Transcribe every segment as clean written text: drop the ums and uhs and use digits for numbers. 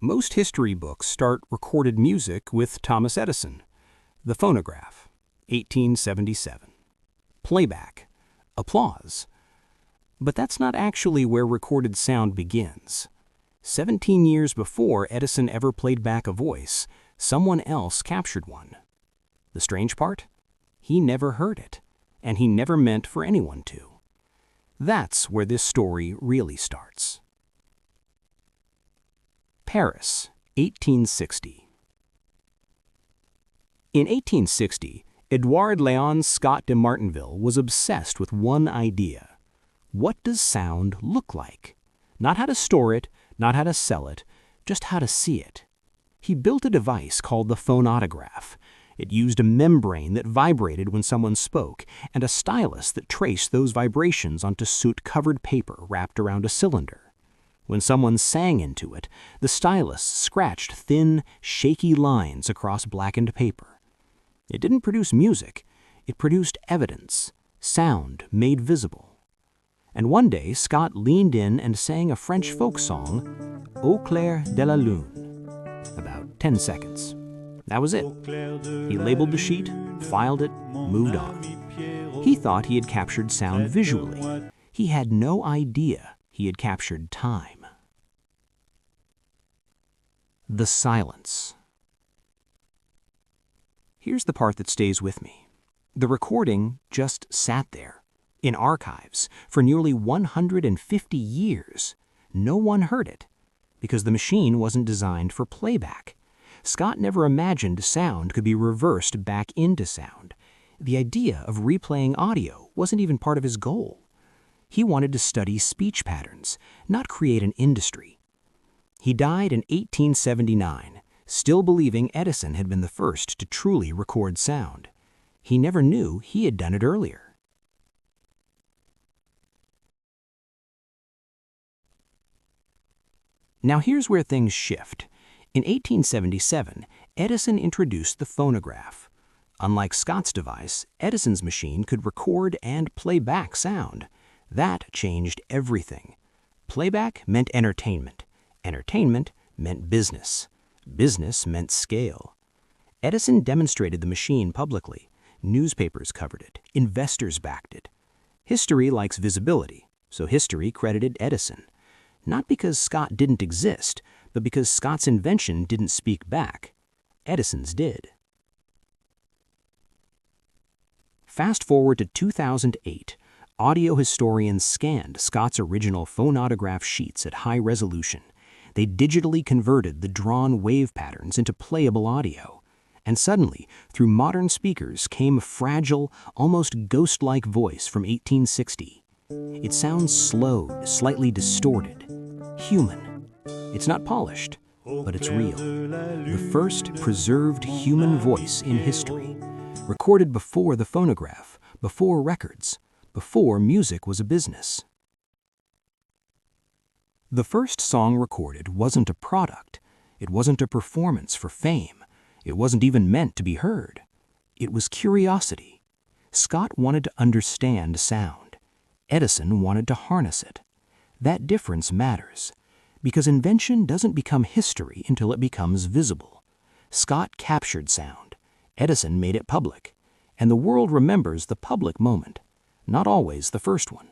Most history books start recorded music with Thomas Edison. The phonograph, 1877. Playback, applause. But that's not actually where recorded sound begins. 17 years before Edison ever played back a voice, someone else captured one. The strange part? He never heard it, and he never meant for anyone to. That's where this story really starts. Paris, 1860. In 1860, Édouard-Léon Scott de Martinville was obsessed with one idea. What does sound look like? Not how to store it, not how to sell it, just how to see it. He built a device called the phonautograph. It used a membrane that vibrated when someone spoke and a stylus that traced those vibrations onto soot-covered paper wrapped around a cylinder. When someone sang into it, the stylus scratched thin, shaky lines across blackened paper. It didn't produce music, it produced evidence, sound made visible. And one day, Scott leaned in and sang a French folk song, Au clair de la lune, about 10 seconds. That was it. He labeled the sheet, filed it, moved on. He thought he had captured sound visually. He had no idea he had captured time. The silence. Here's the part that stays with me. The recording just sat there, in archives, for nearly 150 years. No one heard it, because the machine wasn't designed for playback. Scott never imagined sound could be reversed back into sound. The idea of replaying audio wasn't even part of his goal. He wanted to study speech patterns, not create an industry. He died in 1879, still believing Edison had been the first to truly record sound. He never knew he had done it earlier. Now here's where things shift. In 1877, Edison introduced the phonograph. Unlike Scott's device, Edison's machine could record and play back sound. That changed everything. Playback meant entertainment. Entertainment meant business. Business meant scale. Edison demonstrated the machine publicly. Newspapers covered it. Investors backed it. History likes visibility, so history credited Edison. Not because Scott didn't exist, but because Scott's invention didn't speak back. Edison's did. Fast forward to 2008. Audio historians scanned Scott's original phonautograph sheets at high resolution. They digitally converted the drawn wave patterns into playable audio. And suddenly, through modern speakers came a fragile, almost ghost-like voice from 1860. It sounds slowed, slightly distorted, human. It's not polished, but it's real. The first preserved human voice in history, recorded before the phonograph, before records, before music was a business. The first song recorded wasn't a product. It wasn't a performance for fame. It wasn't even meant to be heard. It was curiosity. Scott wanted to understand sound. Edison wanted to harness it. That difference matters, because invention doesn't become history until it becomes visible. Scott captured sound. Edison made it public. And the world remembers the public moment, not always the first one.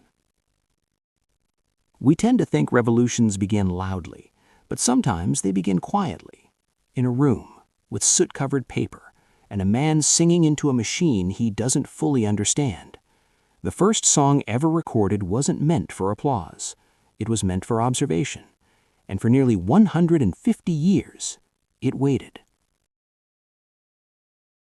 We tend to think revolutions begin loudly, but sometimes they begin quietly, in a room, with soot-covered paper, and a man singing into a machine he doesn't fully understand. The first song ever recorded wasn't meant for applause. It was meant for observation. And for nearly 150 years, it waited.